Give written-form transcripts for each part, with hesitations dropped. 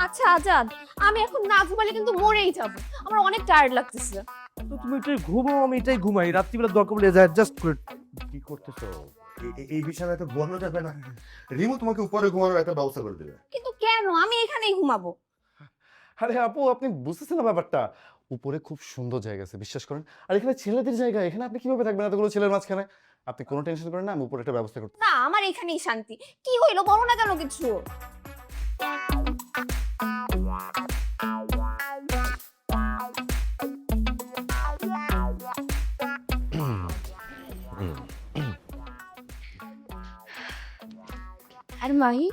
আচ্ছা আজাদ, আমি এখন না ঘুমালে কিন্তু মরেই যাব। আমার অনেক টায়ার্ড লাগতেছে। তো তুমি এটাই ঘুমাও, আমি এটাই ঘুমাই। রাত্রিবেলা দরকার পড়লে অ্যাডজাস্ট করে। কি করতেছো? এই বিছানায় তো ঘুমানো যাবে না। রিমু তোমাকে উপরে ঘুমানোর একটা ব্যবস্থা করে দেবে। কিন্তু কেন? আমি এখানেই ঘুমাবো। আরে আপু, আপনি বুঝতেছেন না ব্যাপারটা। উপরে খুব সুন্দর জায়গা আছে, বিশ্বাস করেন। আর এখানে ছেলেদের জায়গা, এখানে আপনি কিভাবে থাকবেন এতগুলো ছেলের মাঝখানে? আপনি কোনো টেনশন করেন না, আমি উপরে একটা ব্যবস্থা করতে। না, আমার এখানেই শান্তি। কি হইলো বলো না কেন কিছু? আর মাহি,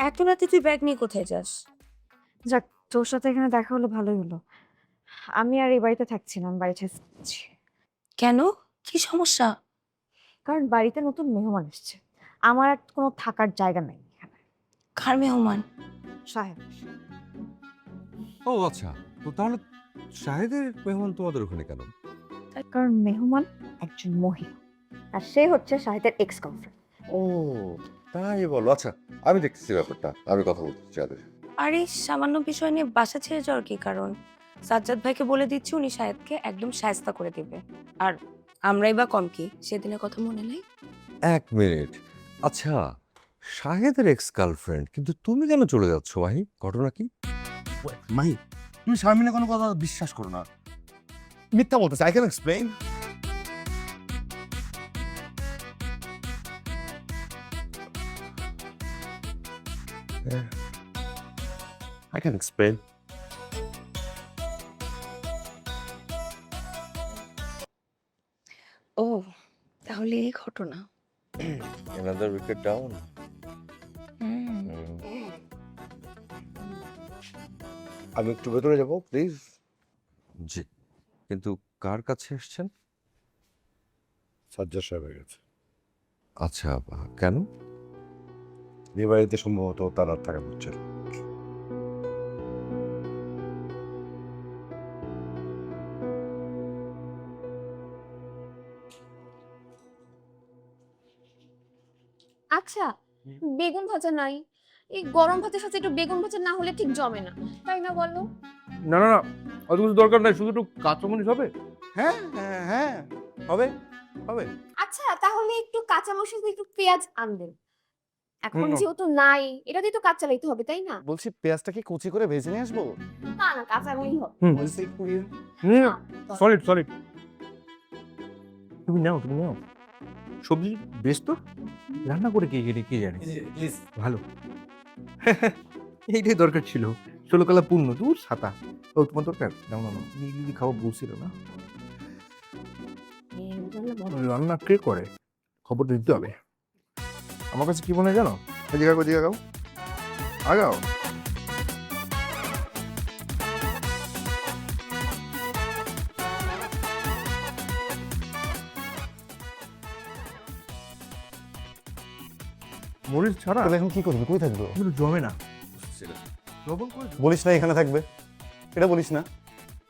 এত রাতে তুই ব্যাগ নিয়ে কোথায় যাস? যাক, তোর সাথে এখানে দেখা হলো ভালোই হলো। আমি আর এই বাড়িতে থাকছি না, আমি বাড়ি ছাড়ছি। কেন? কি সমস্যা? কারণ বাড়িতে নতুন মেহমান এসছে, আমার আর কোনো থাকার জায়গা নাই এখানে। কার মেহমান? সাহেব। ও আচ্ছা, তো তাহলে শাহেদের মেহমান তোমাদের ওখানে কেন? কারণ মেহমান একজন মহিলা, আর সে হচ্ছে শাহেদের এক্স গার্লফ্রেন্ড। ও তাই বলো। আচ্ছা, আমি দেখতেছি ব্যাপারটা, আমি কথা বলতেছি যাদের। আর এই সামান্য বিষয় নিয়ে বাসা ছেড়ে যাওয়ার কি কারণ? সাজ্জাদ ভাইকে বলে দিচ্ছি, উনি শাহেদকে একদম শায়েস্তা করে দিবে। আর আমরাই বা কম কি, সেদিনের কথা মনে নেই? এক মিনিট, আচ্ছা শাহেদের এক্স গার্লফ্রেন্ড, কিন্তু তুমি কেন চলে যাচ্ছ মাহি? ঘটনা কি? মাহি, তুমি শারমিনের কোনো কথা বিশ্বাস করো না। মিথ্যা বলতেছে। I can explain. I can explain. ও, তাহলে এই ঘটনা। Another wicket down. আমি একটু ভেতরে যাবো প্লিজ। জি, কিন্তু কার কাছে এসেছেন? সাজ্জাদ সাহেবের কাছে। আচ্ছা, কেন? এই বাড়িতে সম্ভবত তার আর থাকা হচ্ছে না। আচ্ছা, বেগুন ভাজা নাই? এই গরম ভাতের সাথে একটু বেগুন ভাজা না হলে ঠিক জমে না, তাই না বলো? না না না, অত কিছু দরকার নাই, শুধু একটু কাঁচামরিচ হবে। হ্যাঁ হ্যাঁ হ্যাঁ, হবে হবে। আচ্ছা, তাহলে একটু কাঁচা মরিচ দিয়ে একটু পেঁয়াজ আনবেন। এখন হুম। যেহেতু নাই, এটা দিয়ে তো কাজ চালাইতে হবে, তাই না? বলছি, পেঁয়াজটা কি কুচি করে ভেজে নিয়ে আসবো? না না, কাঁচা মরিচ হবে। Solid solid. তুমি নাও, তুমি নাও। সবজি বেশ তো, রান্না করে কে কে জানে। প্লিজ। ভালো। এইটাই দরকার ছিল। 16 কালা পূর্ণ, দূর ছাতা। ও তোমার দরকার? নাও না, নিয়ে খাওয়া বলছিল না। রান্না কে করে খবর দিতে হবে। আমার কাছে কি মনে হয় জানো? এদিকে আগাও, এদিকে আগাও, আগাও। মরিচ ছাড়া তাহলে এখন কি করবি? কই থাকবে? কিন্তু জমে না। লবণ করে বলিস না এখানে থাকবে, এটা বলিস না।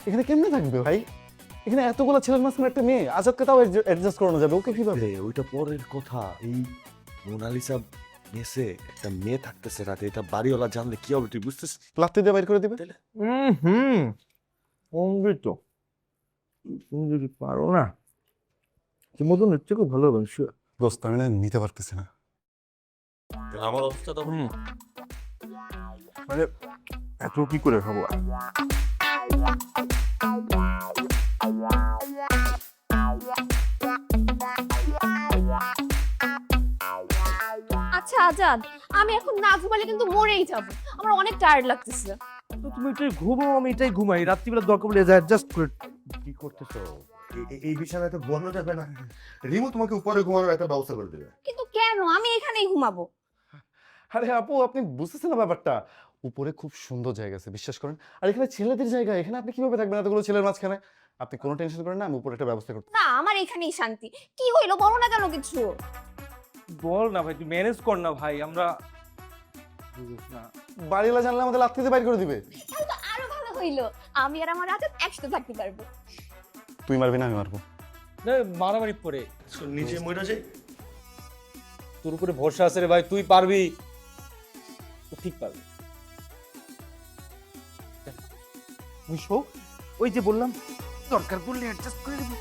এখানে কেমনে থাকবে ভাই? এখানে এতগুলো ছেলের মাঝখানে একটা মেয়ে, আজাদকে তাও অ্যাডজাস্ট করানো যাবে, ওকে কিভাবে? ওইটা পরের কথা। এই মোনালিসা মেসে একটা মেয়ে থাকতেছে রাতে, এটা বাড়িওয়ালা জানলে কি হবে তুই বুঝতেছিস? লাত্তি দিয়ে বাইর করে দিবে। হুম, অমৃত। তুমি যদি পারো না, তোর মতন এর থেকেও ভালো হবে। দোস্ত, আমি না নিতে পারতেছি না। আমার অবস্থা তো মানে এত কি করে খাবো? আচ্ছা আজাদ, আমি এখন না ঘুমালে কিন্তু মরেই যাব। আমার অনেক টায়ার্ড লাগতেছে। তো তুমি এটাই ঘুমাও, আমি এটাই ঘুমাই। রাত্রিবেলা দরকার পড়লে অ্যাডজাস্ট করে। কি করতেছো? এই বিছানায় তো ঘুমানো যাবে না। রিমু তোমাকে উপরে ঘুমানোর একটা ব্যবস্থা করে দেবে। কিন্তু কেন? আমি এখানেই ঘুমাবো। আরে আপু, আপনি বুঝতেছেন না ব্যাপারটা। উপরে খুব সুন্দর জায়গা আছে, বিশ্বাস করেন। আর এখানে ছেলেদের জায়গা, এখানে আপনি কিভাবে থাকবেন এতগুলো ছেলের মাঝখানে? আপনি কোনো টেনশন করেন না, আমি উপরে একটা ব্যবস্থা করতে। না, আমার এখানেই শান্তি। কি হইলো বলো না কেন কিছু? বল না ভাই, তুই ম্যানেজ কর না ভাই। আমরা বাড়িওয়ালা জানলে আমাদের লাত্তি দিয়ে বাইর করে দিবে। তাহলে তো আরো ভালো হইলো। আমি আর আমার আজাদ একসাথে থাকতে পারবো। তুই মারবি না, আমি মারবো। মারামারি পরে নিজে মরে যাই। তোর উপরে ভরসা আছে রে ভাই, তুই পারবি। ঠিক পারবি। ওই শো, ওই যে বললাম দরকার পড়লে অ্যাডজাস্ট করে দেবো।